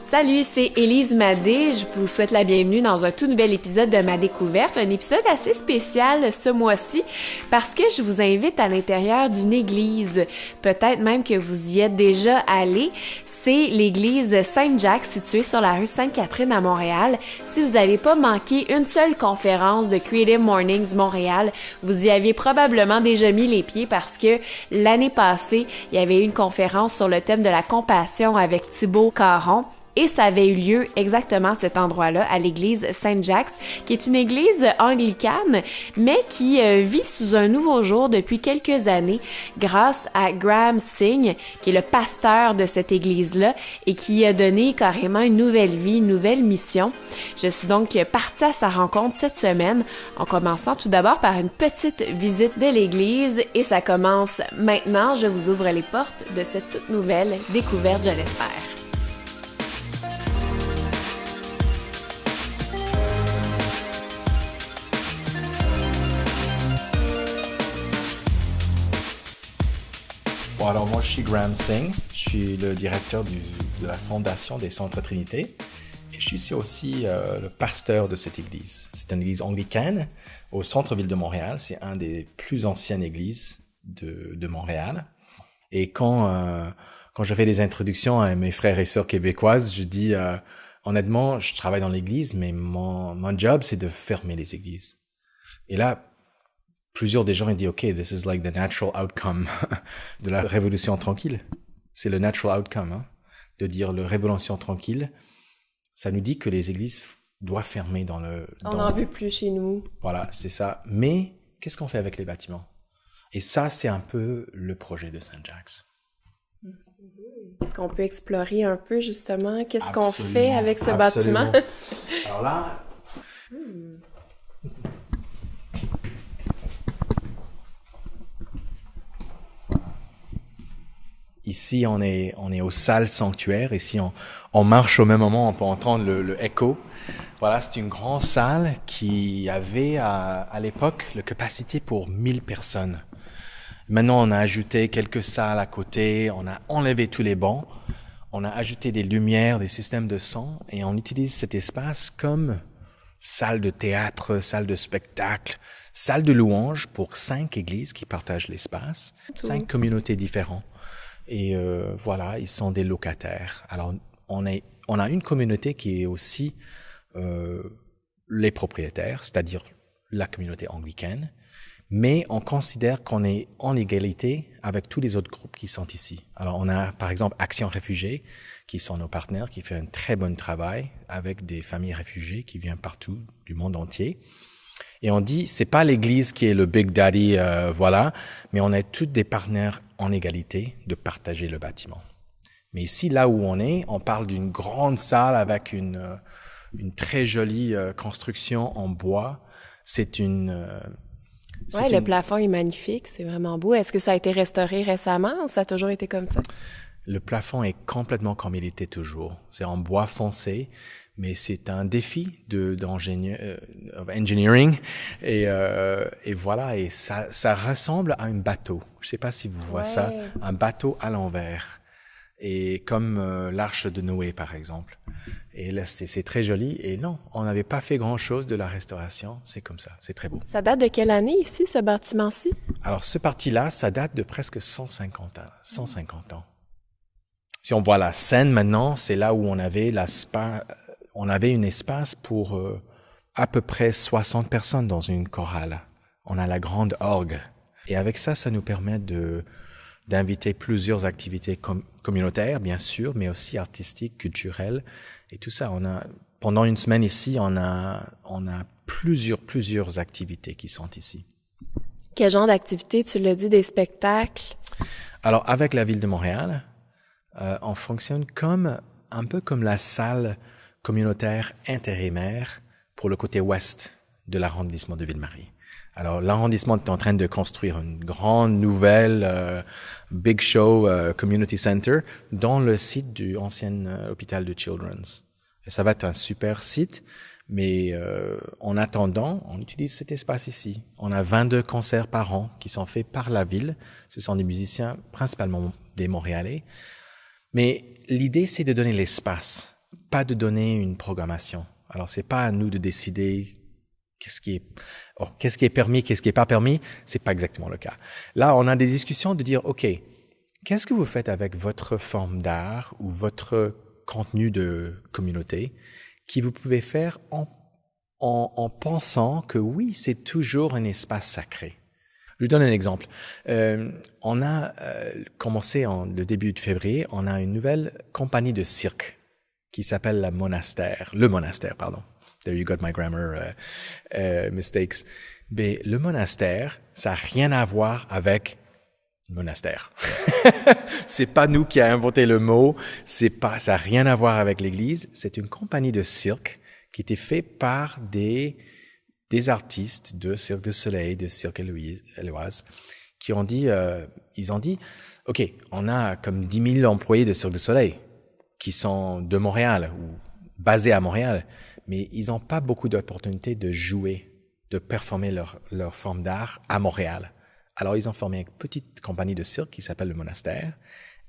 Salut, c'est Élise Madé. Je vous souhaite la bienvenue dans un tout nouvel épisode de Ma Découverte, un épisode assez spécial ce mois-ci parce que je vous invite à l'intérieur d'une église. Peut-être même que vous y êtes déjà allé. C'est l'église Saint-Jacques située sur la rue Sainte-Catherine à Montréal. Si vous n'avez pas manqué une seule conférence de Creative Mornings Montréal, vous y aviez probablement déjà mis les pieds parce que l'année passée, il y avait eu une conférence sur le thème de la compassion avec Thibaut Caron. Et ça avait eu lieu exactement à cet endroit-là, à l'église Saint-Jacques, qui est une église anglicane, mais qui vit sous un nouveau jour depuis quelques années grâce à Graham Singh, qui est le pasteur de cette église-là et qui a donné carrément une nouvelle vie, une nouvelle mission. Je suis donc partie à sa rencontre cette semaine, en commençant tout d'abord par une petite visite de l'église et ça commence maintenant. Je vous ouvre les portes de cette toute nouvelle découverte, je l'espère. Bon, alors moi je suis Graham Singh, je suis le directeur de la Fondation des Centres Trinité et je suis aussi le pasteur de cette église. C'est une église anglicane au centre-ville de Montréal, c'est une des plus anciennes églises de Montréal. Et quand je fais des introductions à mes frères et sœurs québécoises, je dis honnêtement, je travaille dans l'église, mais mon job c'est de fermer les églises. Et là, plusieurs des gens ont dit, OK, this is like the natural outcome de la révolution tranquille. C'est le natural outcome, hein, de dire la révolution tranquille. Ça nous dit que les églises doivent fermer dans le... On n'en veut plus chez nous. Voilà, c'est ça. Mais qu'est-ce qu'on fait avec les bâtiments? Et ça, c'est un peu le projet de Saint-Jacques. Est-ce qu'on peut explorer un peu, justement, qu'est-ce qu'on fait avec ce bâtiment? Alors là... Ici, on est aux salles sanctuaires. Ici, on marche au même moment, on peut entendre le écho. Voilà, c'est une grande salle qui avait à l'époque la capacité pour 1000 personnes. Maintenant, on a ajouté quelques salles à côté, on a enlevé tous les bancs, on a ajouté des lumières, des systèmes de son, et on utilise cet espace comme salle de théâtre, salle de spectacle, salle de louange pour 5 églises qui partagent l'espace, 5 communautés différentes. Et voilà, ils sont des locataires. Alors, on a une communauté qui est aussi les propriétaires, c'est-à-dire la communauté anglicane, mais on considère qu'on est en égalité avec tous les autres groupes qui sont ici. Alors, on a par exemple Action Réfugiés, qui sont nos partenaires, qui fait un très bon travail avec des familles réfugiées qui viennent partout du monde entier. Et on dit, c'est pas l'église qui est le Big Daddy, voilà, mais on est tous des partenaires en égalité de partager le bâtiment. Mais ici, là où on parle d'une grande salle avec une très jolie construction en bois. Le plafond est magnifique, c'est vraiment beau. Est-ce que ça a été restauré récemment ou ça a toujours été comme ça? Le plafond est complètement comme il était toujours. C'est en bois foncé. Mais c'est un défi d'engineering et voilà, et ça ressemble à un bateau. Je sais pas si vous voyez ça, un bateau à l'envers, et comme l'arche de Noé par exemple. Et là c'est très joli. Et non, on n'avait pas fait grand chose de la restauration. C'est comme ça, c'est très beau. Ça date de quelle année ici, ce bâtiment-ci? Alors ce parti-là, ça date de presque 150 ans. 150 ans. Si on voit la scène maintenant, c'est là où on avait on avait un espace pour à peu près 60 personnes dans une chorale. On a la grande orgue. Et avec ça, ça nous permet d'inviter plusieurs activités communautaires, bien sûr, mais aussi artistiques, culturelles. Et tout ça, pendant une semaine ici, on a plusieurs activités qui sont ici. Quel genre d'activités? Tu l'as dit, des spectacles? Alors, avec la Ville de Montréal, on fonctionne un peu comme la salle communautaire intérimaire pour le côté ouest de l'arrondissement de Ville-Marie. Alors, l'arrondissement est en train de construire une grande nouvelle Big Show Community Center dans le site du ancien hôpital de Children's. Et ça va être un super site, mais en attendant, on utilise cet espace ici. On a 22 concerts par an qui sont faits par la ville. Ce sont des musiciens, principalement des Montréalais. Mais l'idée, c'est de donner l'espace, pas de donner une programmation. Alors, c'est pas à nous de décider qu'est-ce qui est permis, qu'est-ce qui est pas permis. C'est pas exactement le cas. Là, on a des discussions de dire, OK, qu'est-ce que vous faites avec votre forme d'art ou votre contenu de communauté qui vous pouvez faire en pensant que oui, c'est toujours un espace sacré. Je vous donne un exemple. On a commencé le début de février, on a une nouvelle compagnie de cirque qui s'appelle le monastère, pardon. There you got my grammar mistakes. Mais le monastère, ça n'a rien à voir avec le monastère. C'est pas nous qui a inventé le mot, ça n'a rien à voir avec l'église. C'est une compagnie de cirque qui était faite par des artistes de Cirque du Soleil, de Cirque Éloise, qui ont dit, OK, on a comme 10 000 employés de Cirque du Soleil qui sont de Montréal ou basés à Montréal, mais ils n'ont pas beaucoup d'opportunités de jouer, de performer leur forme d'art à Montréal. Alors, ils ont formé une petite compagnie de cirque qui s'appelle le Monastère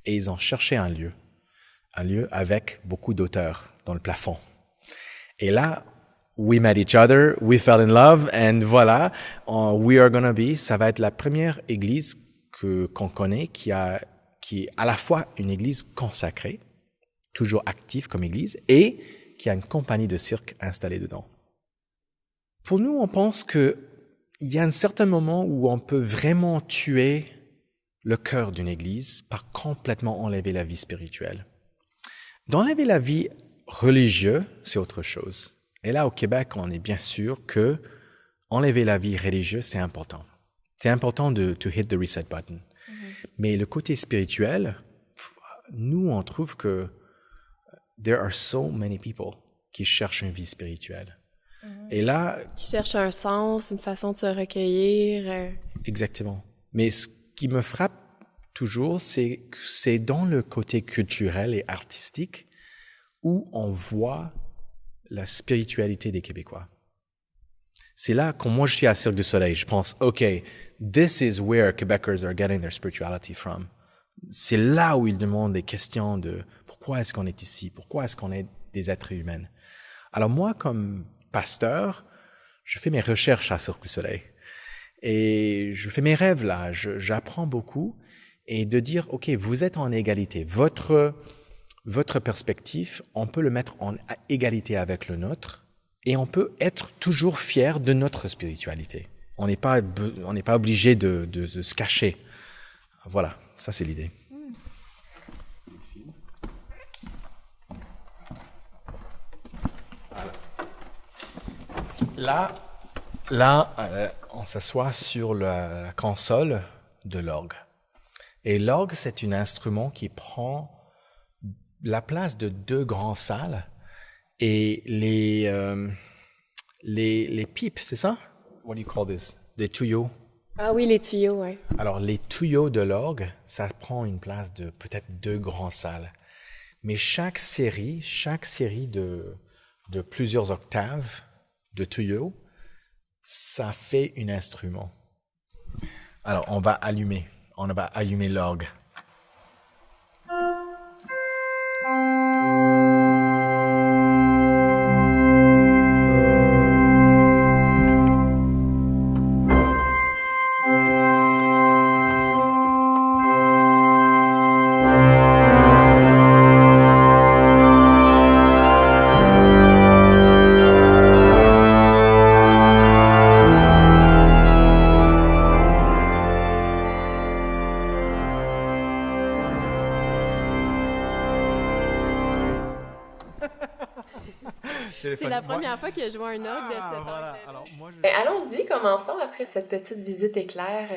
et ils ont cherché un lieu avec beaucoup d'auteurs dans le plafond. Et là, we met each other, we fell in love, and voilà, we are gonna be, ça va être la première église qu'on connaît qui est à la fois une église consacrée, toujours active comme église, et qui a une compagnie de cirque installée dedans. Pour nous, on pense qu'il y a un certain moment où on peut vraiment tuer le cœur d'une église par complètement enlever la vie spirituelle. D'enlever la vie religieuse, c'est autre chose. Et là, au Québec, on est bien sûr que enlever la vie religieuse, c'est important. C'est important de hit the reset button. Mm-hmm. Mais le côté spirituel, nous, on trouve que there are so many people qui cherchent une vie spirituelle. Mm-hmm. Et là... Qui cherchent un sens, une façon de se recueillir. Exactement. Mais ce qui me frappe toujours, c'est que c'est dans le côté culturel et artistique où on voit la spiritualité des Québécois. C'est là, quand moi je suis à Cirque du Soleil, je pense, OK, this is where Quebecers are getting their spirituality from. C'est là où ils demandent des questions de pourquoi est-ce qu'on est ici, pourquoi est-ce qu'on est des êtres humains. Alors moi, comme pasteur, je fais mes recherches à Cirque du Soleil et je fais mes rêves là, j'apprends beaucoup et de dire, OK, vous êtes en égalité. Votre perspective, on peut le mettre en égalité avec le nôtre et on peut être toujours fier de notre spiritualité. On n'est pas obligé de se cacher. Voilà, ça c'est l'idée. Voilà. Là, on s'assoit sur la console de l'orgue. Et l'orgue, c'est un instrument qui prend la place de 2 grandes salles et les pipes, c'est ça? What do you call this? Des tuyaux. Ah oui, les tuyaux, oui. Alors, les tuyaux de l'orgue, ça prend une place de peut-être 2 grandes salles. Mais chaque série de plusieurs octaves de tuyaux, ça fait un instrument. Alors, on va allumer l'orgue. C'est la première fois que je vois un orgue de cette voilà. Alors, moi, allons-y, commençons après cette petite visite éclair.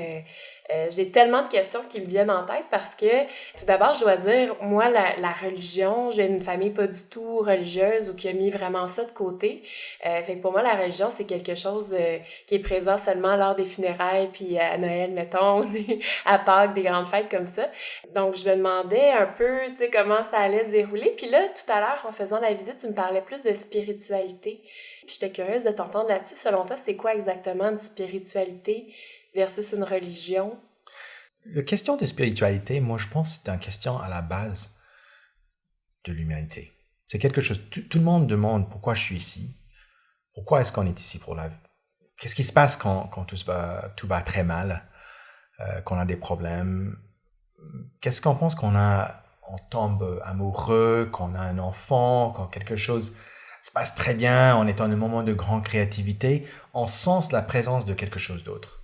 J'ai tellement de questions qui me viennent en tête parce que, tout d'abord, je dois dire, moi, la religion, j'ai une famille pas du tout religieuse ou qui a mis vraiment ça de côté. Fait que pour moi, la religion, c'est quelque chose qui est présent seulement lors des funérailles, puis à Noël, mettons, à Pâques, des grandes fêtes comme ça. Donc, je me demandais un peu, tu sais, comment ça allait se dérouler. Puis là, tout à l'heure, en faisant la visite, tu me parlais plus de spiritualité. Puis j'étais curieuse de t'entendre là-dessus. Selon toi, c'est quoi exactement une spiritualité versus une religion? La question de spiritualité, moi, je pense que c'est une question à la base de l'humanité. C'est quelque chose, tout le monde demande pourquoi je suis ici, pourquoi est-ce qu'on est ici pour la vie. Qu'est-ce qui se passe quand tout va très mal, qu'on a des problèmes? Qu'est-ce qu'on pense on tombe amoureux, qu'on a un enfant, quand quelque chose se passe très bien, on est dans un moment de grande créativité, on sent la présence de quelque chose d'autre.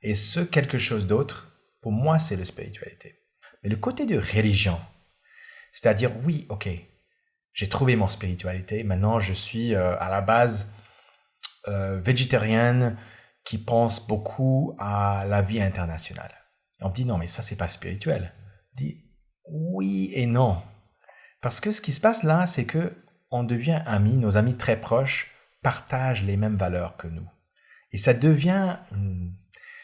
Et ce quelque chose d'autre, pour moi, c'est la spiritualité. Mais le côté de religion, c'est-à-dire, oui, ok, j'ai trouvé mon spiritualité, maintenant je suis à la base végétarienne qui pense beaucoup à la vie internationale. Et on me dit, non, mais ça, c'est pas spirituel. On dit, oui et non. Parce que ce qui se passe là, c'est que on devient amis, nos amis très proches partagent les mêmes valeurs que nous. Et ça devient...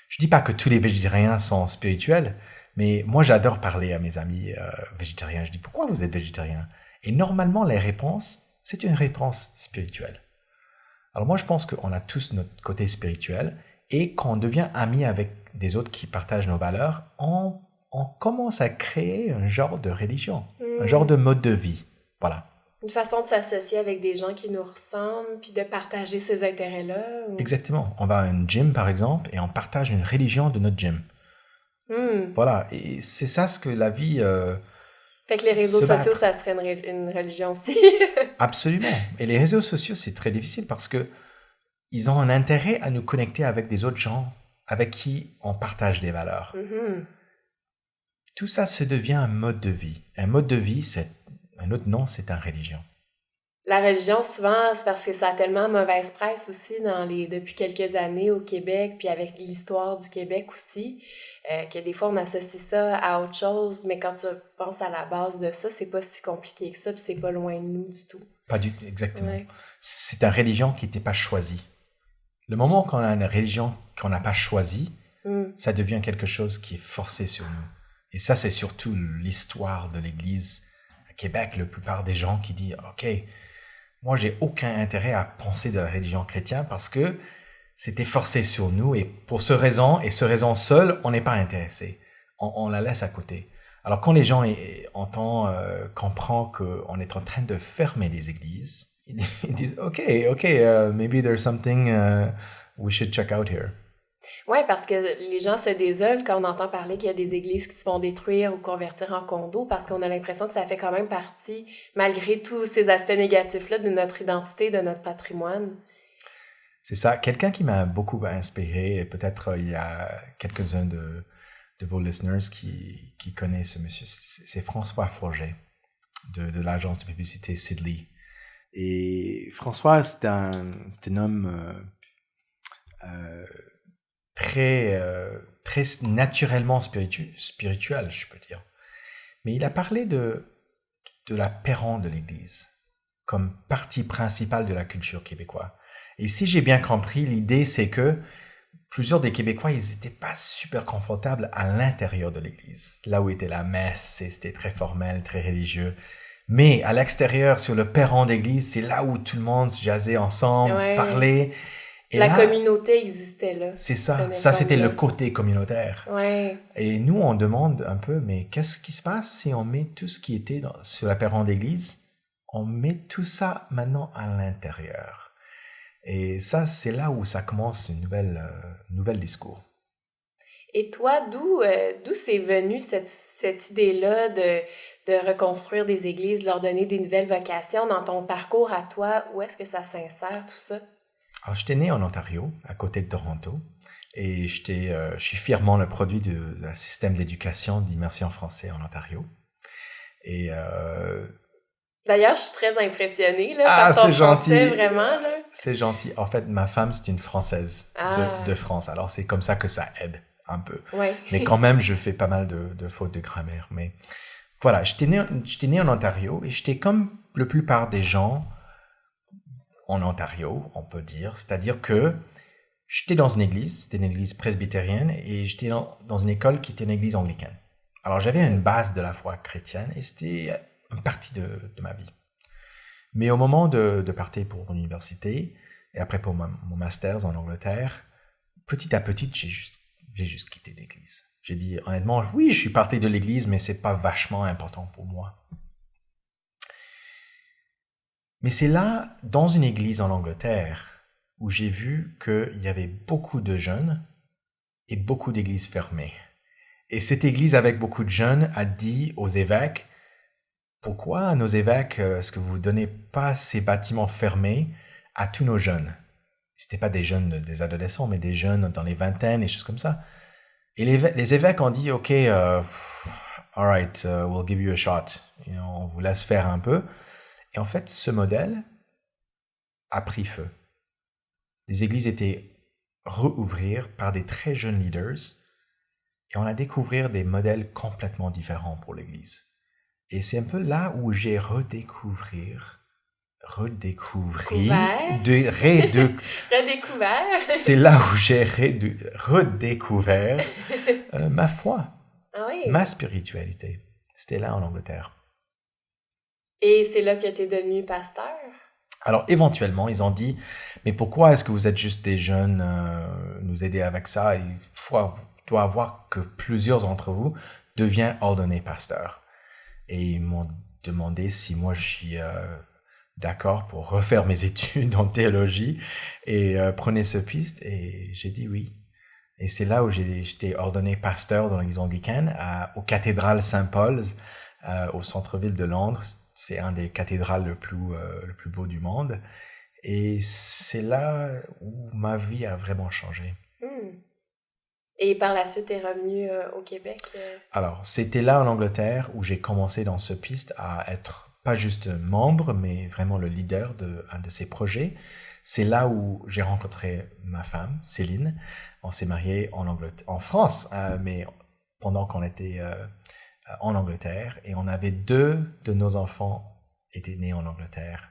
Je dis pas que tous les végétariens sont spirituels, mais moi, j'adore parler à mes amis végétariens. Je dis, pourquoi vous êtes végétarien? Et normalement, les réponses, c'est une réponse spirituelle. Alors moi, je pense qu'on a tous notre côté spirituel et quand on devient amis avec des autres qui partagent nos valeurs, on commence à créer un genre de religion, un genre de mode de vie. Voilà. Une façon de s'associer avec des gens qui nous ressemblent, puis de partager ces intérêts-là. Ou... Exactement. On va à un gym, par exemple, et on partage une religion de notre gym. Voilà. Et c'est ça ce que la vie... Fait que les réseaux sociaux, ça serait une religion aussi. Absolument. Et les réseaux sociaux, c'est très difficile parce que ils ont un intérêt à nous connecter avec des autres gens avec qui on partage des valeurs. Tout ça se devient un mode de vie. Un mode de vie, un autre nom, c'est une religion. La religion, souvent, c'est parce que ça a tellement mauvaise presse aussi depuis quelques années au Québec, puis avec l'histoire du Québec aussi, que des fois, on associe ça à autre chose, mais quand tu penses à la base de ça, c'est pas si compliqué que ça, puis c'est pas loin de nous du tout. Pas du tout, exactement. Ouais. C'est une religion qui n'était pas choisie. Le moment qu'on a une religion qu'on n'a pas choisie, ça devient quelque chose qui est forcé sur nous. Et ça, c'est surtout l'histoire de l'Église à Québec, la plupart des gens qui disent « Ok, moi, j'ai aucun intérêt à penser de la religion chrétienne parce que c'était forcé sur nous et pour ce raison, et ce raison seule, on n'est pas intéressé. On la laisse à côté. » Alors, quand les gens comprennent qu'on est en train de fermer les églises, ils disent « Ok, maybe there's something we should check out here. » Oui, parce que les gens se désolent quand on entend parler qu'il y a des églises qui se font détruire ou convertir en condos parce qu'on a l'impression que ça fait quand même partie, malgré tous ces aspects négatifs-là, de notre identité, de notre patrimoine. C'est ça. Quelqu'un qui m'a beaucoup inspiré, et peut-être il y a quelques-uns de vos listeners qui connaissent ce monsieur, c'est François Forget de l'agence de publicité Sidley. Et François, c'est un homme... très naturellement spirituel, je peux dire. Mais il a parlé de la perron de l'Église comme partie principale de la culture québécoise. Et si j'ai bien compris, l'idée c'est que plusieurs des Québécois, ils n'étaient pas super confortables à l'intérieur de l'Église, là où était la messe, c'était très formel, très religieux. Mais à l'extérieur, sur le perron d'Église, c'est là où tout le monde se jasait ensemble, se parlait. Et la communauté existait là. C'est ça. Ça, c'était le côté communautaire. Ouais. Et nous, on demande un peu, mais qu'est-ce qui se passe si on met tout ce qui était sur la perron d'église, on met tout ça maintenant à l'intérieur. Et ça, c'est là où ça commence une nouvelle discours. Et toi, d'où c'est venu cette idée-là de reconstruire des églises, leur donner des nouvelles vocations dans ton parcours à toi? Où est-ce que ça s'insère, tout ça? Alors, j'étais né en Ontario, à côté de Toronto, et je suis fièrement le produit d'un système d'éducation d'immersion français en Ontario. Et d'ailleurs, je suis très impressionnée par ton français, vraiment. Là. C'est gentil. En fait, ma femme, c'est une Française de France, alors c'est comme ça que ça aide un peu. Ouais. Mais quand même, je fais pas mal de fautes de grammaire. Mais voilà, j'étais né en Ontario, et j'étais comme la plupart des gens en Ontario, on peut dire. C'est-à-dire que j'étais dans une église, c'était une église presbytérienne, et j'étais dans une école qui était une église anglicane. Alors j'avais une base de la foi chrétienne, et c'était une partie de ma vie. Mais au moment de partir pour l'université, et après pour mon master en Angleterre, petit à petit, j'ai juste quitté l'église. J'ai dit honnêtement, oui, je suis parti de l'église, mais c'est pas vachement important pour moi. Mais c'est là, dans une église en Angleterre, où j'ai vu qu'il y avait beaucoup de jeunes et beaucoup d'églises fermées. Et cette église avec beaucoup de jeunes a dit aux évêques, pourquoi nos évêques, est-ce que vous ne donnez pas ces bâtiments fermés à tous nos jeunes? C'était pas des jeunes, des adolescents, mais des jeunes dans les vingtaines et choses comme ça. Et les évêques ont dit, OK, all right, we'll give you a shot. Et on vous laisse faire un peu. Et en fait, ce modèle a pris feu. Les églises étaient réouvertes par des très jeunes leaders et on a découvert des modèles complètement différents pour l'église. Et c'est un peu là où j'ai redécouvert. C'est là où j'ai redécouvert ma foi, ma spiritualité. C'était là en Angleterre. Et c'est là que tu es devenu pasteur? Alors, éventuellement, ils ont dit, mais pourquoi est-ce que vous êtes juste des jeunes, nous aider avec ça? Il doit avoir que plusieurs d'entre vous deviennent ordonnés pasteurs. Et ils m'ont demandé si moi je suis d'accord pour refaire mes études en théologie et prenez ce piste. Et j'ai dit oui. Et c'est là où j'étais ordonné pasteur dans l'église anglicane, au cathédrale Saint-Paul's, au centre-ville de Londres. C'est un des cathédrales le plus beau du monde. Et c'est là où ma vie a vraiment changé. Et par la suite, tu es revenu au Québec? Alors, c'était là en Angleterre où j'ai commencé dans ce piste à être pas juste membre, mais vraiment le leader d'un de ces projets. C'est là où j'ai rencontré ma femme, Céline. On s'est mariés en France, mais pendant qu'on était en Angleterre. Et on avait 2 de nos enfants étaient nés en Angleterre.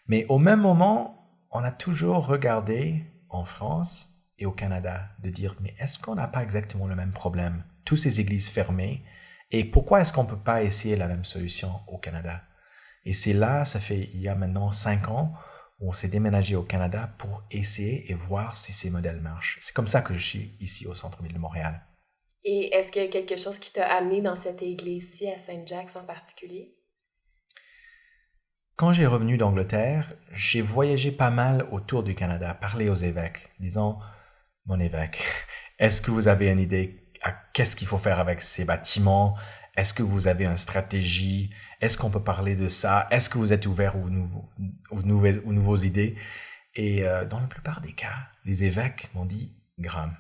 Mais au même moment, on a toujours regardé en France et au Canada, de dire, mais est-ce qu'on n'a pas exactement le même problème? Toutes ces églises fermées, et pourquoi est-ce qu'on ne peut pas essayer la même solution au Canada? Et c'est là, ça fait il y a maintenant 5 ans, où on s'est déménagé au Canada pour essayer et voir si ces modèles marchent. C'est comme ça que je suis ici au centre-ville de Montréal. Et est-ce qu'il y a quelque chose qui t'a amené dans cette église-ci, à Saint-Jacques en particulier? Quand j'ai revenu d'Angleterre, j'ai voyagé pas mal autour du Canada, parler aux évêques, disant, mon évêque, est-ce que vous avez une idée à qu'est-ce qu'il faut faire avec ces bâtiments? Est-ce que vous avez une stratégie? Est-ce qu'on peut parler de ça? Est-ce que vous êtes ouvert aux nouveaux idées? Et dans la plupart des cas, les évêques m'ont dit, Graham,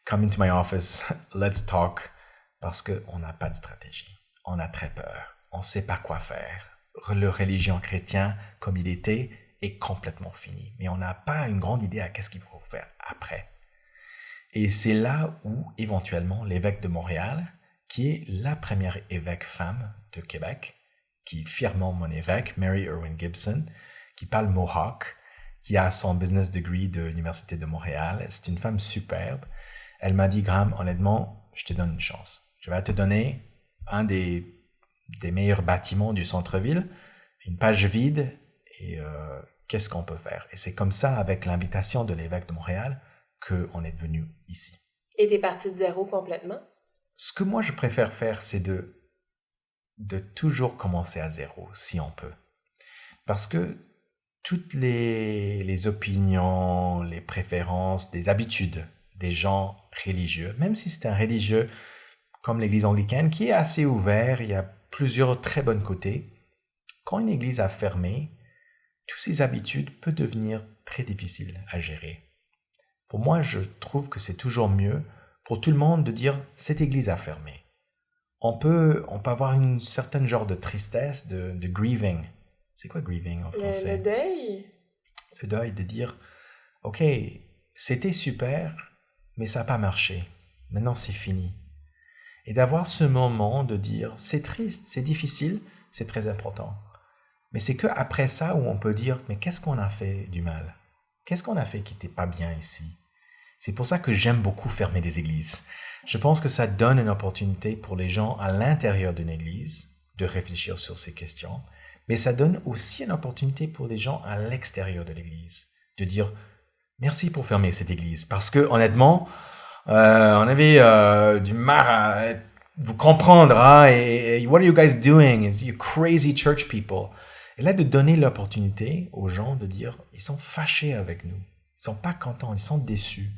come into my office, let's talk, parce qu'on n'a pas de stratégie. On a très peur. On ne sait pas quoi faire. Le religion chrétienne, comme il était, est complètement fini. Mais on n'a pas une grande idée à qu'est-ce qu'il faut faire après. Et c'est là où, éventuellement, l'évêque de Montréal, qui est la première évêque femme de Québec, qui est fièrement mon évêque, Mary Irwin Gibson, qui parle Mohawk, qui a son business degree de l'Université de Montréal. C'est une femme superbe. Elle m'a dit, Graham, honnêtement, je te donne une chance. Je vais te donner un des meilleurs bâtiments du centre-ville, une page vide, et qu'est-ce qu'on peut faire? Et c'est comme ça, avec l'invitation de l'évêque de Montréal, qu'on est venu ici. Et t'es parti de zéro complètement? Ce que moi je préfère faire, c'est de toujours commencer à zéro, si on peut. Parce que toutes les opinions, les préférences, les habitudes des gens religieux, même si c'est un religieux comme l'église anglicane, qui est assez ouvert, il y a plusieurs très bons côtés. Quand une église a fermé, toutes ces habitudes peuvent devenir très difficiles à gérer. Pour moi, je trouve que c'est toujours mieux pour tout le monde de dire « cette église a fermé ». On peut avoir une certaine genre de tristesse, de grieving. C'est quoi grieving en français? Le deuil. Le deuil de dire « ok, c'était super, mais ça n'a pas marché. Maintenant, c'est fini ». Et d'avoir ce moment de dire « c'est triste, c'est difficile, c'est très important ». Mais c'est qu'après ça où on peut dire « mais qu'est-ce qu'on a fait du mal? Qu'est-ce qu'on a fait qui n'était pas bien ici ?» C'est pour ça que j'aime beaucoup fermer des églises. Je pense que ça donne une opportunité pour les gens à l'intérieur d'une église de réfléchir sur ces questions, mais ça donne aussi une opportunité pour les gens à l'extérieur de l'église de dire « merci pour fermer cette église » parce que honnêtement, on avait du mal à vous comprendre, hein, et what are you guys doing? You crazy church people. Et là, de donner l'opportunité aux gens de dire, ils sont fâchés avec nous. Ils sont pas contents, ils sont déçus.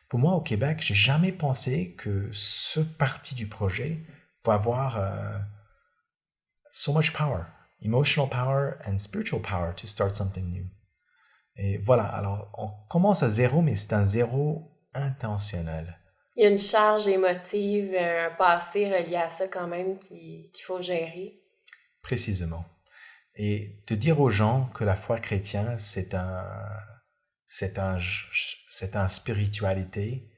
Pour moi, au Québec, j'ai jamais pensé que ce parti du projet peut avoir so much power, emotional power and spiritual power to start something new. Et voilà, alors on commence à zéro, mais c'est un zéro intentionnel. Il y a une charge émotive, un passé relié à ça quand même qu'il faut gérer. Précisément. Et de dire aux gens que la foi chrétienne, c'est un spiritualité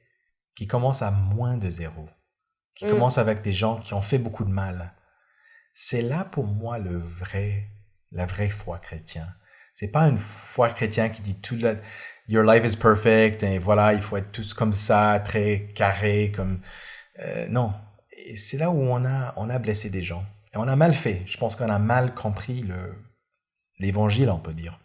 qui commence à moins de zéro, qui commence avec des gens qui ont fait beaucoup de mal. C'est là pour moi la vraie foi chrétienne. C'est pas une foi chrétienne qui dit your life is perfect et voilà, il faut être tous comme ça, très carré, comme non. Et c'est là où on a blessé des gens et on a mal fait. Je pense qu'on a mal compris l'évangile, on peut dire.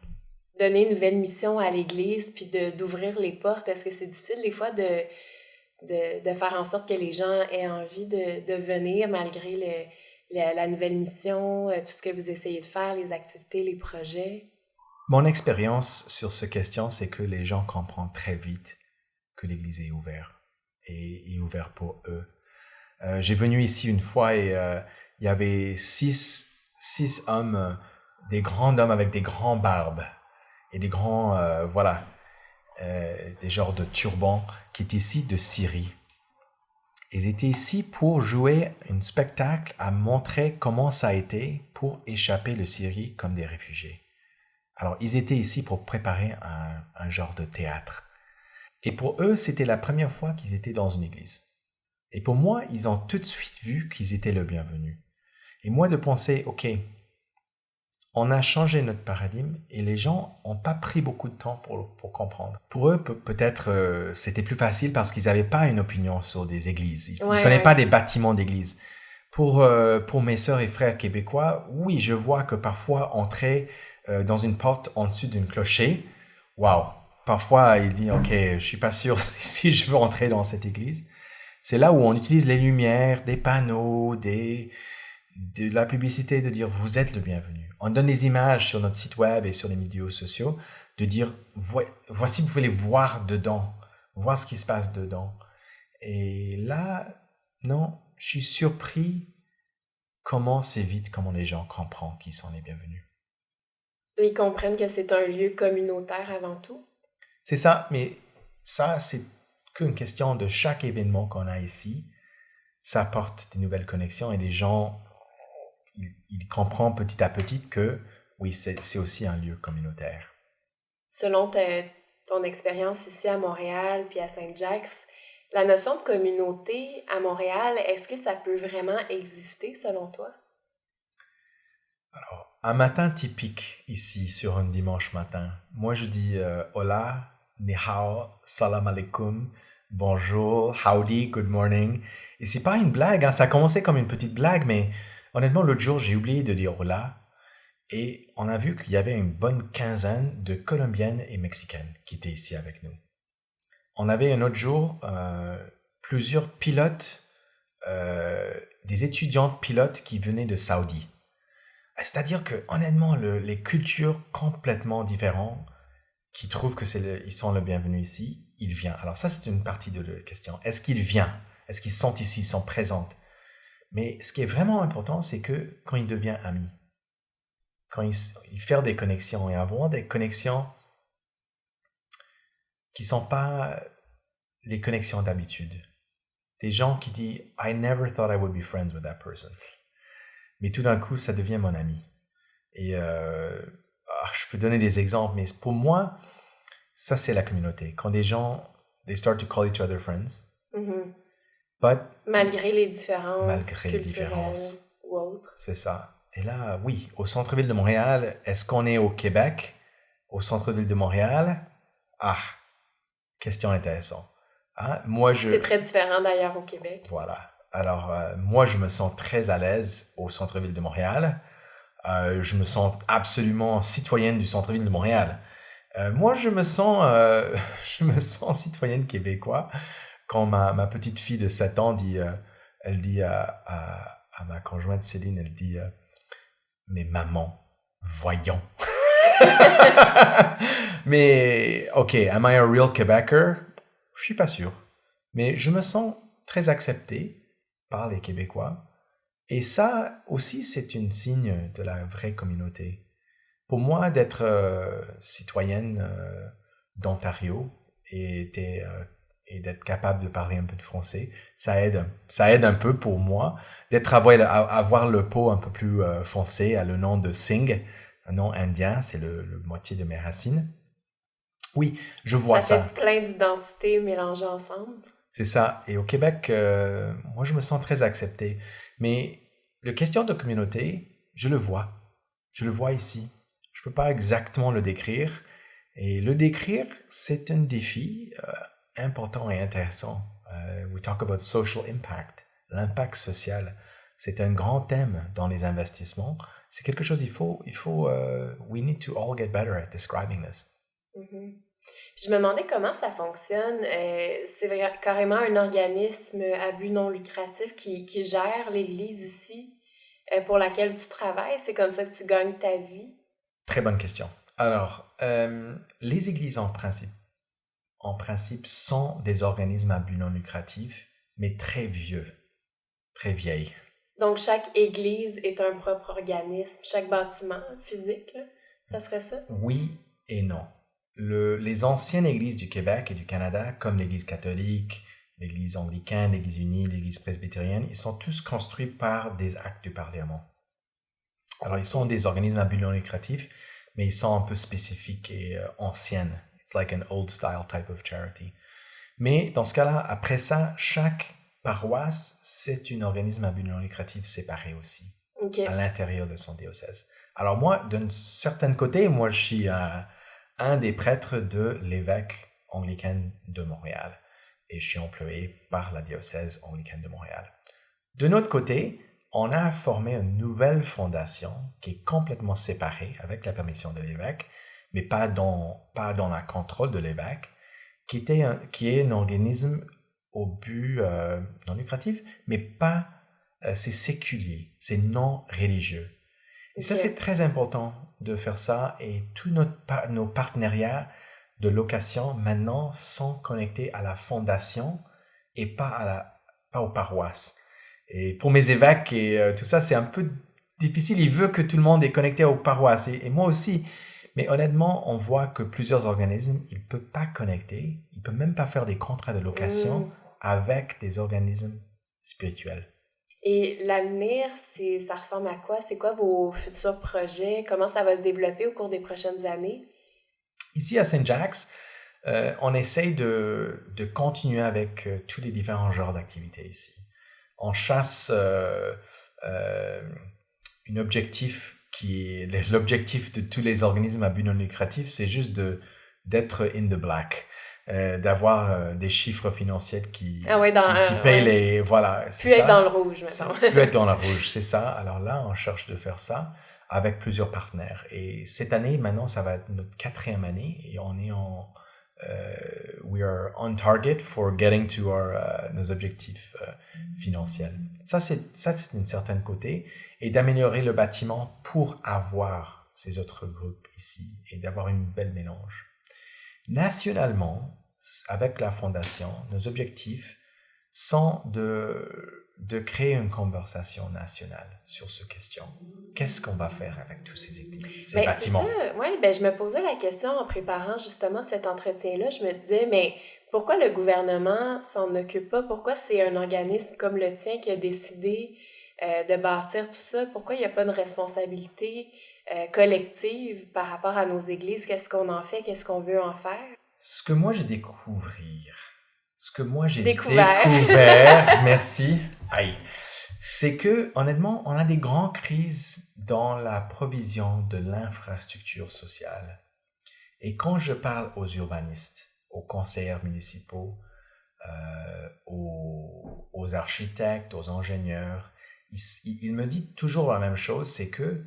Donner une nouvelle mission à l'Église puis d'ouvrir les portes, est-ce que c'est difficile des fois de faire en sorte que les gens aient envie de venir malgré la nouvelle mission, tout ce que vous essayez de faire, les activités, les projets? Mon expérience sur cette question, c'est que les gens comprennent très vite que l'Église est ouverte et est ouverte pour eux. J'ai venu ici une fois et il y avait six hommes, des grands hommes avec des grands barbes et des grands, des genres de turbans qui étaient ici de Syrie. Ils étaient ici pour jouer un spectacle à montrer comment ça a été pour échapper de Syrie comme des réfugiés. Alors, ils étaient ici pour préparer un genre de théâtre. Et pour eux, c'était la première fois qu'ils étaient dans une église. Et pour moi, ils ont tout de suite vu qu'ils étaient le bienvenu. Et moi, de penser, OK, on a changé notre paradigme et les gens n'ont pas pris beaucoup de temps pour comprendre. Pour eux, peut-être, c'était plus facile parce qu'ils n'avaient pas une opinion sur des églises. Ils ne connaissaient pas des bâtiments d'église. Pour mes sœurs et frères québécois, oui, je vois que parfois, entrer dans une porte en dessus d'une clocher, waouh! Parfois, il dit, OK, je suis pas sûr si je veux entrer dans cette église. C'est là où on utilise les lumières, des panneaux, de la publicité, de dire, vous êtes le bienvenu. On donne des images sur notre site web et sur les médias sociaux, de dire, voici, vous pouvez les voir dedans, voir ce qui se passe dedans. Et là, non, je suis surpris comment les gens comprennent qu'ils sont les bienvenus. Ils comprennent que c'est un lieu communautaire avant tout. C'est ça, mais ça, c'est qu'une question de chaque événement qu'on a ici. Ça apporte des nouvelles connexions et les gens, ils comprennent petit à petit que, oui, c'est aussi un lieu communautaire. Selon ton expérience ici à Montréal puis à Saint-Jacques, la notion de communauté à Montréal, est-ce que ça peut vraiment exister selon toi? Alors, un matin typique ici sur un dimanche matin, moi je dis hola, ni hao, salam alaikum, bonjour, howdy, good morning. Et c'est pas une blague, hein, ça a commencé comme une petite blague, mais honnêtement l'autre jour j'ai oublié de dire hola et on a vu qu'il y avait une bonne quinzaine de Colombiennes et Mexicaines qui étaient ici avec nous. On avait un autre jour plusieurs pilotes, des étudiantes pilotes qui venaient de Saoudi. C'est-à-dire que, honnêtement, les cultures complètement différentes, qui trouvent ils sont le bienvenu ici, il vient. Alors ça, c'est une partie de la question. Est-ce qu'il vient? Est-ce qu'ils sont ici, ils sont présents? Mais ce qui est vraiment important, c'est que quand il devient ami, quand il fait des connexions et avoir des connexions qui ne sont pas les connexions d'habitude. Des gens qui disent « I never thought I would be friends with that person ». Mais tout d'un coup, ça devient mon ami. Et je peux donner des exemples, mais pour moi, ça c'est la communauté. Quand des gens, they start to call each other friends. Mm-hmm. But, malgré les différences culturelles ou autres. C'est ça. Et là, oui, au centre-ville de Montréal, est-ce qu'on est au Québec? Au centre-ville de Montréal? Question intéressante. Hein? C'est très différent d'ailleurs au Québec. Voilà. Alors, moi, je me sens très à l'aise au centre-ville de Montréal. Je me sens absolument citoyenne du centre-ville de Montréal. Moi, je me sens citoyenne québécois. Quand ma petite fille de 7 ans elle dit à ma conjointe Céline, elle dit « Mais maman, Voyons. Mais, ok, am I a real Québécois? Je suis pas sûr. Mais je me sens très accepté par les Québécois. Et ça aussi, c'est un signe de la vraie communauté. Pour moi, d'être citoyenne d'Ontario et d'être capable de parler un peu de français, ça aide un peu pour moi. Avoir le peau un peu plus foncé, à le nom de Singh, un nom indien, c'est le moitié de mes racines. Oui, je vois ça. Ça fait plein d'identités mélangées ensemble. C'est ça. Et au Québec, moi, je me sens très accepté. Mais la question de communauté, je le vois. Je le vois ici. Je peux pas exactement le décrire. Et le décrire, c'est un défi important et intéressant. We talk about social impact, l'impact social. C'est un grand thème dans les investissements. C'est quelque chose, we need to all get better at describing this. Mm-hmm. Je me demandais comment ça fonctionne. C'est carrément un organisme à but non lucratif qui gère l'Église ici, pour laquelle tu travailles. C'est comme ça que tu gagnes ta vie? Très bonne question. Alors, les églises en principe sont des organismes à but non lucratif, mais très vieux, très vieilles. Donc, chaque église est un propre organisme, chaque bâtiment physique, là, ça serait ça? Oui et non. Les anciennes églises du Québec et du Canada, comme l'Église catholique, l'Église anglicane, l'Église unie, l'Église presbytérienne, ils sont tous construits par des actes du Parlement. Alors, ils sont des organismes à but non lucratif, mais ils sont un peu spécifiques et anciennes. It's like an old style type of charity. Mais dans ce cas-là, après ça, chaque paroisse, c'est un organisme à but non lucratif séparé aussi, à l'intérieur de son diocèse. Alors moi, d'un certain côté, moi je suis un des prêtres de l'évêque anglican de Montréal et je suis employé par la diocèse anglicane de Montréal. De notre côté, on a formé une nouvelle fondation qui est complètement séparée avec la permission de l'évêque, mais pas dans la contrôle de l'évêque, qui est un organisme au but non lucratif, mais pas, c'est séculier, c'est non religieux. Et ça, c'est très important de faire ça, et tous nos partenariats de location maintenant sont connectés à la fondation et pas aux paroisses. Et pour mes évêques et tout ça, c'est un peu difficile. Ils veulent que tout le monde est connecté aux paroisses, et moi aussi. Mais honnêtement, on voit que plusieurs organismes, ils ne peuvent pas connecter, ils ne peuvent même pas faire des contrats de location avec des organismes spirituels. Et l'avenir, ça ressemble à quoi? C'est quoi vos futurs projets? Comment ça va se développer au cours des prochaines années? Ici à Saint-Jacques, on essaye de continuer avec tous les différents genres d'activités ici. On chasse un objectif qui est l'objectif de tous les organismes à but non lucratif, c'est juste d'être in the black, d'avoir des chiffres financiers qui payent les... Voilà, c'est ça. Plus être dans le rouge, maintenant. Plus être dans le rouge, c'est ça. Alors là, on cherche de faire ça avec plusieurs partenaires. Et cette année, maintenant, ça va être notre 4e année et on est we are on target for getting to nos objectifs financiers. Ça, c'est une certaine côté. Et d'améliorer le bâtiment pour avoir ces autres groupes ici et d'avoir une belle mélange. Nationalement, avec la Fondation, nos objectifs sont de créer une conversation nationale sur cette question. Qu'est-ce qu'on va faire avec tous ces bâtiments? C'est ça. Oui, je me posais la question en préparant justement cet entretien-là. Je me disais, mais pourquoi le gouvernement s'en occupe pas? Pourquoi c'est un organisme comme le tien qui a décidé de bâtir tout ça? Pourquoi il n'y a pas de responsabilité collective par rapport à nos églises? Qu'est-ce qu'on en fait? Qu'est-ce qu'on veut en faire? Ce que moi j'ai découvert, merci, c'est que, honnêtement, on a des grandes crises dans la provision de l'infrastructure sociale. Et quand je parle aux urbanistes, aux conseillers municipaux, aux architectes, aux ingénieurs, ils me disent toujours la même chose, c'est que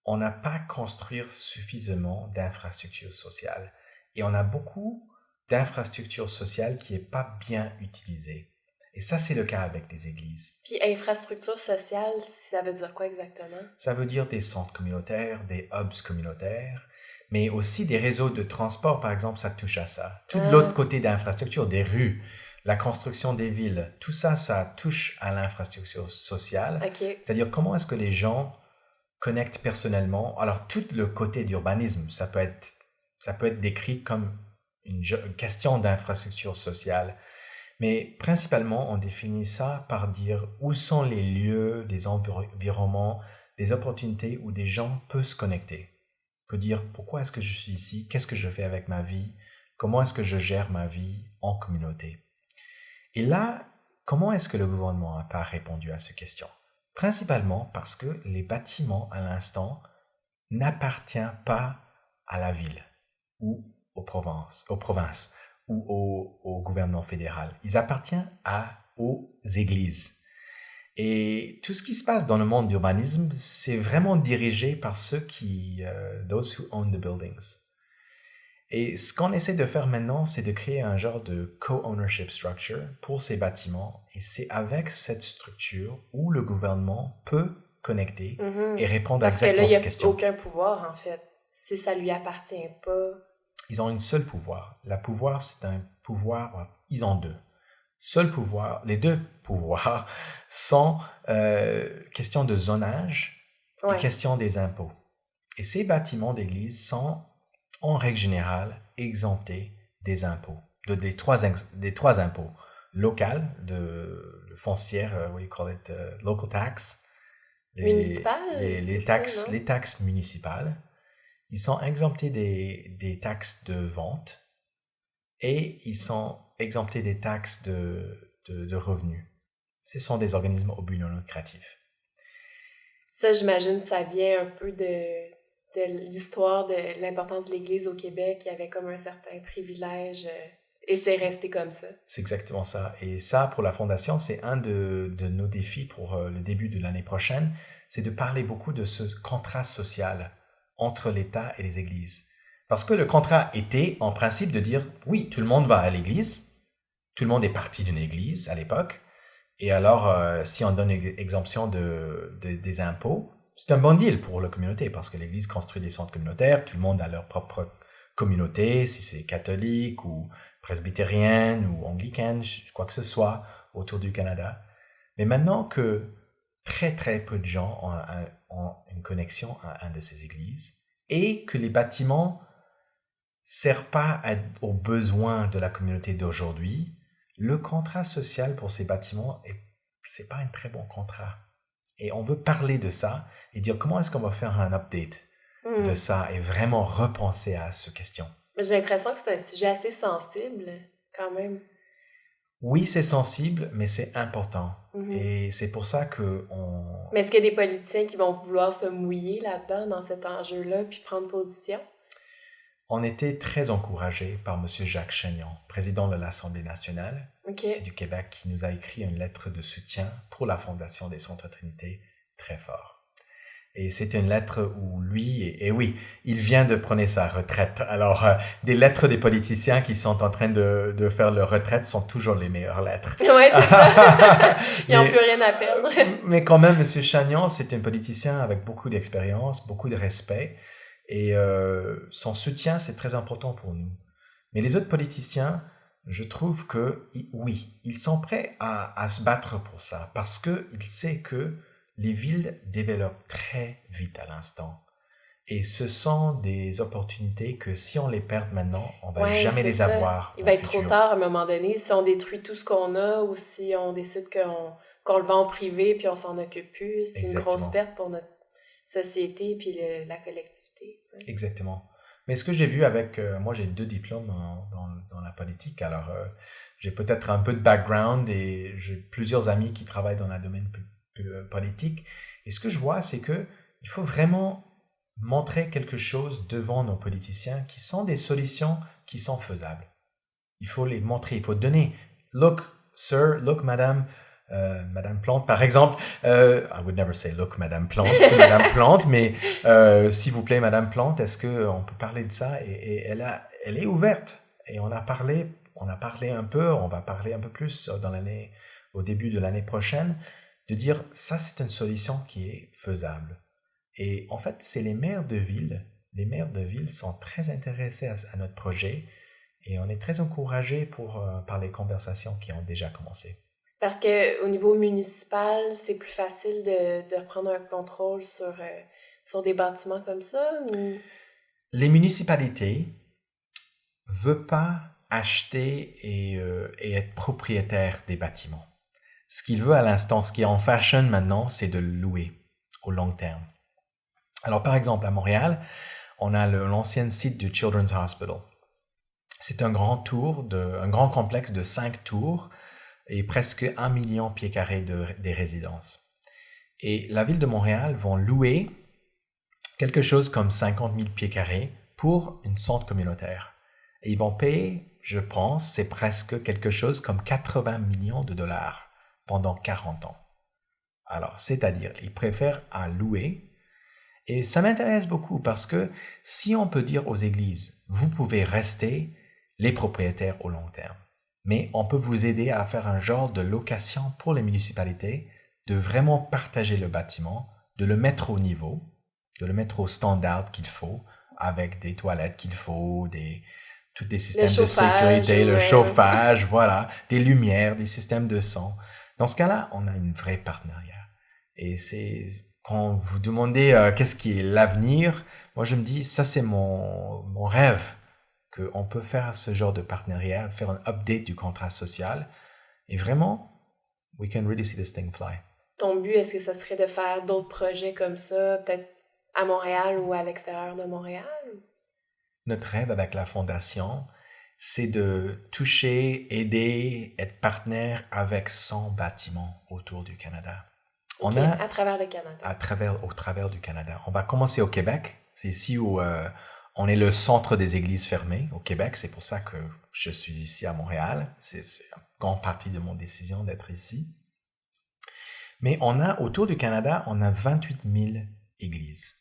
on n'a pas construit suffisamment d'infrastructures sociales. Et on a beaucoup d'infrastructures sociales qui n'est pas bien utilisées. Et ça, c'est le cas avec les églises. Puis infrastructure sociale, ça veut dire quoi exactement? Ça veut dire des centres communautaires, des hubs communautaires, mais aussi des réseaux de transport, par exemple, ça touche à ça. Tout l'autre côté d'infrastructure, des rues, la construction des villes, tout ça, ça touche à l'infrastructure sociale. Okay. C'est-à-dire comment est-ce que les gens connectent personnellement. Alors, tout le côté d'urbanisme, ça peut être décrit comme une question d'infrastructure sociale. Mais principalement, on définit ça par dire où sont les lieux, les environnements, les opportunités où des gens peuvent se connecter. On peut dire pourquoi est-ce que je suis ici, qu'est-ce que je fais avec ma vie, comment est-ce que je gère ma vie en communauté. Et là, comment est-ce que le gouvernement n'a pas répondu à ces questions? Principalement parce que les bâtiments, à l'instant, n'appartiennent pas à la ville ou aux provinces ou au gouvernement fédéral. Ils appartiennent aux églises. Et tout ce qui se passe dans le monde d'urbanisme, c'est vraiment dirigé par ceux those who own the buildings. Et ce qu'on essaie de faire maintenant, c'est de créer un genre de co-ownership structure pour ces bâtiments. Et c'est avec cette structure où le gouvernement peut connecter et répondre exactement à ces questions. Parce que là, il n'y a aucun pouvoir, en fait. Si ça ne lui appartient pas. Ils ont une seule pouvoir. Le pouvoir, c'est un pouvoir, ils ont deux. Les deux pouvoirs sont question de zonage et question des impôts. Et ces bâtiments d'église sont, en règle générale, exemptés des impôts, des trois impôts. Local, de foncière, what do you call it, local tax. Municipales? Les taxes municipales. Ils sont exemptés des taxes de vente et ils sont exemptés des taxes de revenus. Ce sont des organismes au but non lucratif. Ça, j'imagine, ça vient un peu de l'histoire de l'importance de l'Église au Québec. Il y avait comme un certain privilège et c'est resté comme ça. C'est exactement ça. Et ça, pour la Fondation, c'est un de nos défis pour le début de l'année prochaine, c'est de parler beaucoup de ce contrat social entre l'État et les églises. Parce que le contrat était, en principe, de dire, oui, tout le monde va à l'église, tout le monde est parti d'une église à l'époque, et alors, si on donne exemption des impôts, c'est un bon deal pour la communauté, parce que l'église construit des centres communautaires, tout le monde a leur propre communauté, si c'est catholique, ou presbytérienne, ou anglicane, quoi que ce soit, autour du Canada. Mais maintenant que très très peu de gens ont une connexion à une de ces églises et que les bâtiments servent pas aux besoins de la communauté d'aujourd'hui, le contrat social pour ces bâtiments, c'est pas un très bon contrat. Et on veut parler de ça et dire comment est-ce qu'on va faire un update de ça et vraiment repenser à cette question. J'ai l'impression que c'est un sujet assez sensible quand même. Oui, c'est sensible, mais c'est important. Et c'est pour ça que Mais est-ce qu'il y a des politiciens qui vont vouloir se mouiller là-dedans, dans cet enjeu-là, puis prendre position? On était très encouragés par M. Jacques Chagnon, président de l'Assemblée nationale ici du Québec, qui nous a écrit une lettre de soutien pour la Fondation des Centres Trinité très fort. Et c'était une lettre où lui, et oui, il vient de prendre sa retraite. Alors, des lettres des politiciens qui sont en train de faire leur retraite sont toujours les meilleures lettres. Oui, c'est ça. Ils n'ont plus rien à perdre. Mais quand même, M. Chagnon, c'est un politicien avec beaucoup d'expérience, beaucoup de respect. Et son soutien, c'est très important pour nous. Mais les autres politiciens, je trouve que, oui, ils sont prêts à se battre pour ça. Parce qu'ils savent que les villes développent très vite à l'instant. Et ce sont des opportunités que si on les perd maintenant, on ne va jamais les avoir. Il va être trop tard à un moment donné. Si on détruit tout ce qu'on a ou si on décide qu'on le vend en privé puis on s'en occupe plus, c'est une grosse perte pour notre société puis la collectivité. Ouais. Exactement. Mais ce que j'ai vu avec... moi, j'ai 2 diplômes dans la politique. Alors, j'ai peut-être un peu de background et j'ai plusieurs amis qui travaillent dans le domaine politique. Et ce que je vois, c'est que il faut vraiment montrer quelque chose devant nos politiciens qui sont des solutions qui sont faisables. Il faut les montrer, il faut donner. Look, sir, look, madame, Madame Plante, par exemple. I would never say look, Madame Plante, to Madame Plante, mais s'il vous plaît, Madame Plante, est-ce qu'on peut parler de ça? Et elle est ouverte. Et on a parlé un peu, on va parler un peu plus dans l'année au début de l'année prochaine, de dire ça c'est une solution qui est faisable. Et en fait, c'est les maires de ville. Les maires de ville sont très intéressés à notre projet et on est très encouragés par les conversations qui ont déjà commencé. Parce qu'au niveau municipal, c'est plus facile de reprendre un contrôle sur des bâtiments comme ça? Ou... Les municipalités ne veulent pas acheter et être propriétaires des bâtiments. Ce qu'ils veulent à l'instant, ce qui est en fashion maintenant, c'est de louer au long terme. Alors par exemple, à Montréal, on a l'ancien site du Children's Hospital. C'est un grand complexe de 5 tours et presque 1 million de pieds carrés des résidences. Et la ville de Montréal vont louer quelque chose comme 50 000 pieds carrés pour une centre communautaire. Et ils vont payer, je pense, c'est presque quelque chose comme 80 millions de dollars pendant 40 ans. Alors, c'est-à-dire, ils préfèrent à louer. Et ça m'intéresse beaucoup parce que si on peut dire aux églises, vous pouvez rester les propriétaires au long terme, mais on peut vous aider à faire un genre de location pour les municipalités, de vraiment partager le bâtiment, de le mettre au niveau, de le mettre au standard qu'il faut, avec des toilettes qu'il faut, tous des systèmes de sécurité, le chauffage, voilà, des lumières, des systèmes de son. Dans ce cas-là, on a une vraie partenariat. Et c'est... Quand vous demandez qu'est-ce qui est l'avenir, moi je me dis, ça c'est mon rêve, qu'on peut faire ce genre de partenariat, faire un update du contrat social, et vraiment, we can really see this thing fly. Ton but, est-ce que ça serait de faire d'autres projets comme ça, peut-être à Montréal ou à l'extérieur de Montréal? Notre rêve avec la Fondation, c'est de toucher, aider, être partenaire avec 100 bâtiments autour du Canada. À travers le Canada. Au travers du Canada. On va commencer au Québec. C'est ici où on est le centre des églises fermées au Québec. C'est pour ça que je suis ici à Montréal. C'est une grande partie de mon décision d'être ici. Mais autour du Canada, on a 28 000 églises,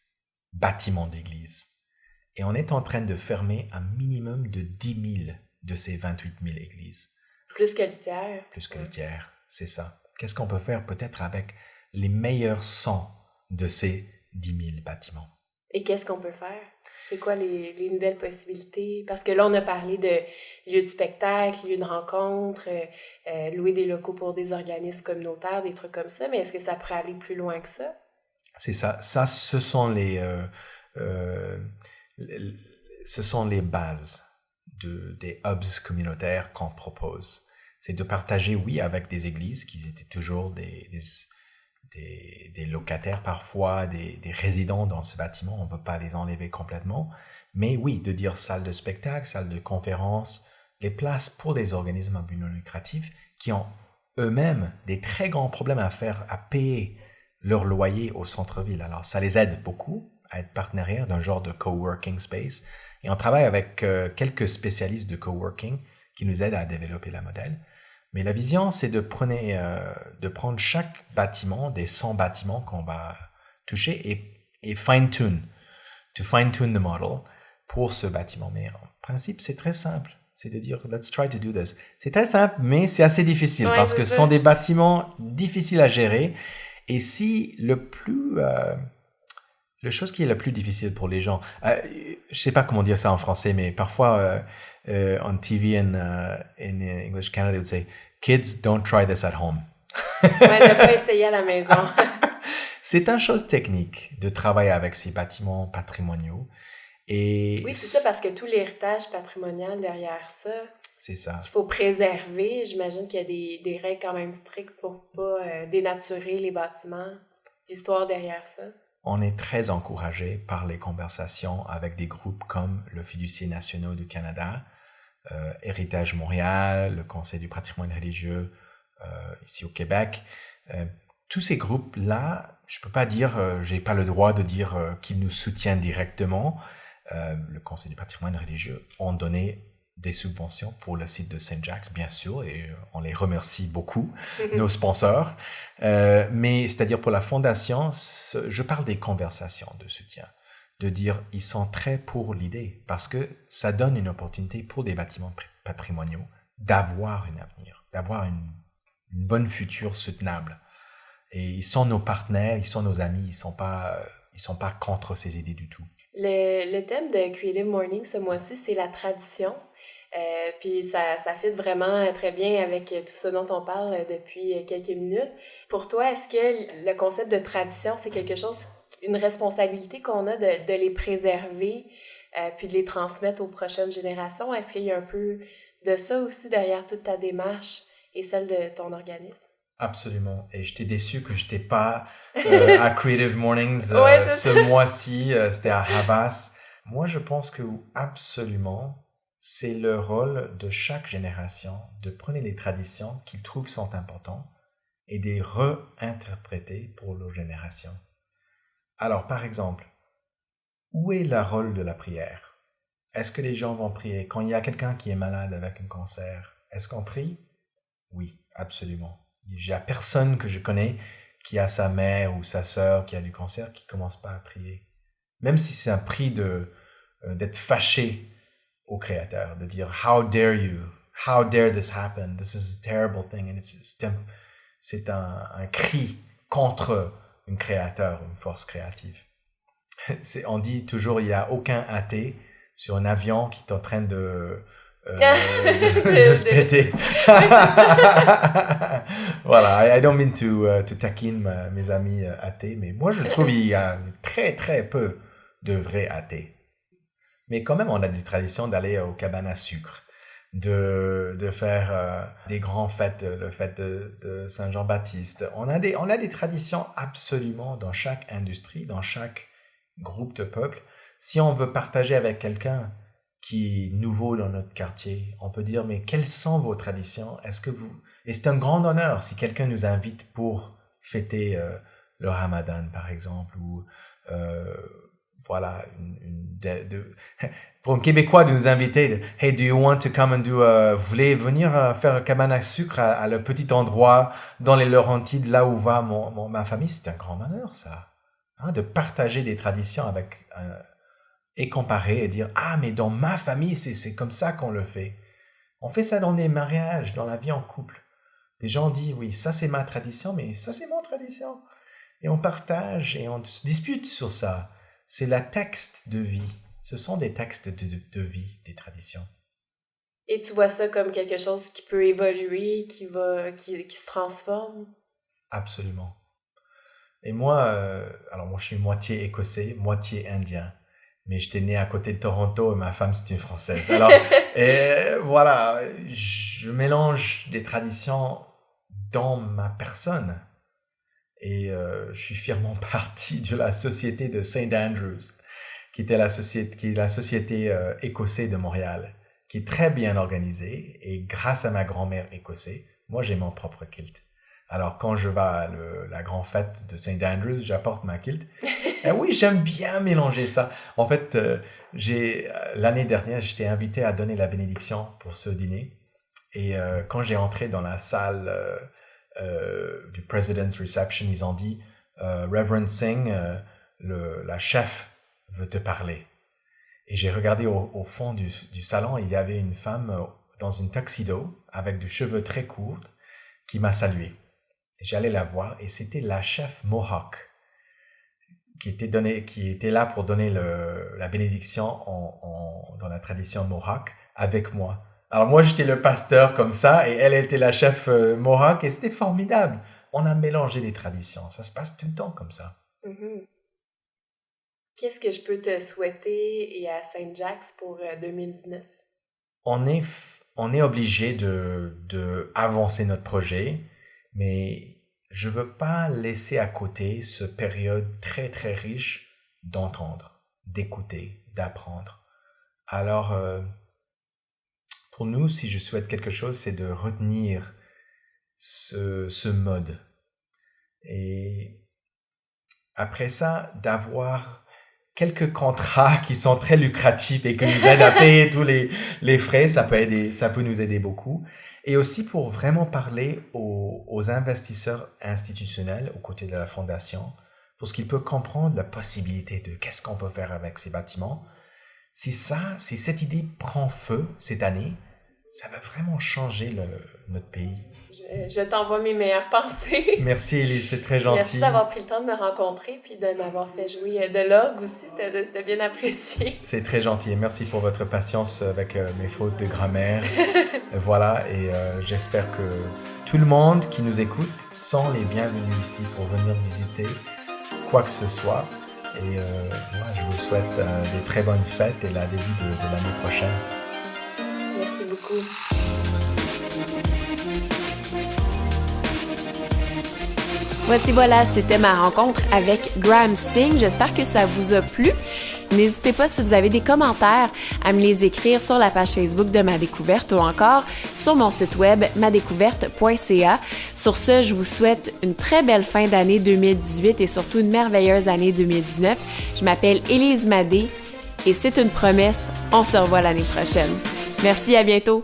bâtiments d'églises. Et on est en train de fermer un minimum de 10 000 de ces 28 000 églises. Plus que le tiers. Plus que le tiers, c'est ça. Qu'est-ce qu'on peut faire peut-être avec les meilleurs 100 de ces 10 000 bâtiments? Et qu'est-ce qu'on peut faire? C'est quoi les nouvelles possibilités? Parce que là, on a parlé de lieux de spectacle, lieux de rencontre, louer des locaux pour des organismes communautaires, des trucs comme ça, mais est-ce que ça pourrait aller plus loin que ça? C'est ça. Ça, ce sont les bases des hubs communautaires qu'on propose. C'est de partager, oui, avec des églises qui étaient toujours des locataires parfois, des résidents dans ce bâtiment. On ne veut pas les enlever complètement. Mais oui, de dire salle de spectacle, salle de conférence, les places pour des organismes à but non lucratif qui ont eux-mêmes des très grands problèmes à payer leur loyer au centre-ville. Alors, ça les aide beaucoup à être partenaires d'un genre de coworking space. Et on travaille avec quelques spécialistes de coworking qui nous aident à développer la modèle. Mais la vision, c'est de prendre chaque bâtiment, des 100 bâtiments qu'on va toucher et fine-tune the model pour ce bâtiment. Mais en principe, c'est très simple. C'est de dire, let's try to do this. C'est très simple, mais c'est assez difficile parce que ce sont des bâtiments difficiles à gérer. Et si la chose qui est la plus difficile pour les gens, je sais pas comment dire ça en français, mais parfois on TV in English Canada, they would say, kids, don't try this at home. Ouais, ne pas essayer à la maison. C'est une chose technique de travailler avec ces bâtiments patrimoniaux. Et oui, c'est ça, parce que tout l'héritage patrimonial derrière ça, c'est ça. Il faut préserver. J'imagine qu'il y a des règles quand même strictes pour pas dénaturer les bâtiments, l'histoire derrière ça. On est très encouragé par les conversations avec des groupes comme le Fiducier national du Canada, Héritage Montréal, le Conseil du patrimoine religieux ici au Québec. Tous ces groupes-là, je peux pas dire, j'ai pas le droit de dire qu'ils nous soutiennent directement. Le Conseil du patrimoine religieux ont donné des subventions pour le site de Saint-Jacques, bien sûr, et on les remercie beaucoup, nos sponsors. Mais c'est-à-dire pour la Fondation, je parle des conversations de soutien, de dire ils sont très pour l'idée, parce que ça donne une opportunité pour des bâtiments patrimoniaux d'avoir un avenir, d'avoir une une bonne future soutenable. Et ils sont nos partenaires, ils sont nos amis, ils sont pas contre ces idées du tout. Le thème de Creative Morning ce mois-ci, c'est la tradition. Puis ça fit vraiment très bien avec tout ce dont on parle depuis quelques minutes. Pour toi, est-ce que le concept de tradition, c'est quelque chose, une responsabilité qu'on a de les préserver, puis de les transmettre aux prochaines générations? Est-ce qu'il y a un peu de ça aussi derrière toute ta démarche et celle de ton organisme? Absolument. Et j'étais déçu que j'étais pas à Creative Mornings Ouais, ce mois-ci. C'était à Havas. Moi, je pense que absolument, c'est le rôle de chaque génération de prendre les traditions qu'ils trouvent sont importantes et de les réinterpréter pour leur génération. Alors, par exemple, où est le rôle de la prière? Est-ce que les gens vont prier? Quand il y a quelqu'un qui est malade avec un cancer, est-ce qu'on prie? Oui, absolument. Il n'y a personne que je connais qui a sa mère ou sa sœur qui a du cancer qui ne commence pas à prier. Même si c'est un prix d'être fâché au Créateur, de dire « How dare you? How dare this happen? This is a terrible thing. » C'est un cri contre un créateur, une force créative. On dit toujours, il n'y a aucun athée sur un avion qui est en train de se péter. Voilà, I don't mean to taquine mes amis athées, mais moi je trouve qu'il y a très très peu de vrais athées. Mais quand même, on a des traditions d'aller aux cabanes à sucre, de faire des grands fêtes, le fête de Saint-Jean-Baptiste. On a des traditions absolument dans chaque industrie, dans chaque groupe de peuple. Si on veut partager avec quelqu'un qui est nouveau dans notre quartier, on peut dire, mais quelles sont vos traditions? Et c'est un grand honneur si quelqu'un nous invite pour fêter le Ramadan, par exemple, ou voilà, pour un Québécois de nous inviter, « Hey, do you want to come and do vous voulez venir faire un cabane à sucre à le petit endroit dans les Laurentides, là où va ma famille ?» C'est un grand honneur, ça. Hein, de partager des traditions avec... et comparer et dire « Ah, mais dans ma famille, c'est comme ça qu'on le fait. » On fait ça dans des mariages, dans la vie en couple. Des gens disent « Oui, ça c'est ma tradition, mais ça c'est mon tradition. » Et on partage et on se dispute sur ça. C'est la texte de vie. Ce sont des textes de vie, des traditions. Et tu vois ça comme quelque chose qui peut évoluer, qui se transforme? Absolument. Et moi, alors moi je suis moitié écossais, moitié indien. Mais j'étais né à côté de Toronto et ma femme c'est une Française. Alors, et voilà, je mélange des traditions dans ma personne. Et je suis fièrement partie de la société de St. Andrews, qui est la société écossaise de Montréal, qui est très bien organisée. Et grâce à ma grand-mère écossaise, moi j'ai mon propre kilt. Alors, quand je vais à la grande fête de St. Andrews, j'apporte ma kilt. Et oui, j'aime bien mélanger ça. En fait, l'année dernière, j'étais invité à donner la bénédiction pour ce dîner. Et quand j'ai entré dans la salle du President's Reception, ils ont dit Reverend Singh, la chef veut te parler. Et j'ai regardé au fond du salon, il y avait une femme dans une tuxedo avec des cheveux très courts qui m'a salué. J'allais la voir et c'était la chef Mohawk qui était là pour donner la bénédiction dans la tradition Mohawk avec moi. Alors moi j'étais le pasteur comme ça et elle était la chef Mohawk et c'était formidable. On a mélangé les traditions, ça se passe tout le temps comme ça. Mm-hmm. Qu'est-ce que je peux te souhaiter et à Saint-Jacques pour 2019? On est obligé de avancer notre projet. Mais je veux pas laisser à côté cette période très très riche d'entendre, d'écouter, d'apprendre. Alors, pour nous, si je souhaite quelque chose, c'est de retenir ce mode. Et après ça, d'avoir quelques contrats qui sont très lucratifs et qui nous aident à payer tous les frais, ça peut nous aider beaucoup. Et aussi pour vraiment parler aux investisseurs institutionnels aux côtés de la fondation, pour ce qu'ils peuvent comprendre la possibilité de qu'est-ce qu'on peut faire avec ces bâtiments. Si cette idée prend feu cette année, ça va vraiment changer notre pays. Je t'envoie mes meilleures pensées. Merci Élise, c'est très gentil. Merci d'avoir pris le temps de me rencontrer puis de m'avoir fait jouer de l'orgue aussi, c'était bien apprécié. C'est très gentil et merci pour votre patience avec mes fautes de grammaire. Voilà, et j'espère que tout le monde qui nous écoute sent les bienvenus ici pour venir visiter quoi que ce soit. Et moi, je vous souhaite des très bonnes fêtes et la début de l'année prochaine. Merci beaucoup. Voici, voilà, c'était ma rencontre avec Graham Singh. J'espère que ça vous a plu. N'hésitez pas, si vous avez des commentaires, à me les écrire sur la page Facebook de Ma Découverte ou encore sur mon site web madécouverte.ca. Sur ce, je vous souhaite une très belle fin d'année 2018 et surtout une merveilleuse année 2019. Je m'appelle Élise Madé et c'est une promesse, on se revoit l'année prochaine. Merci, à bientôt!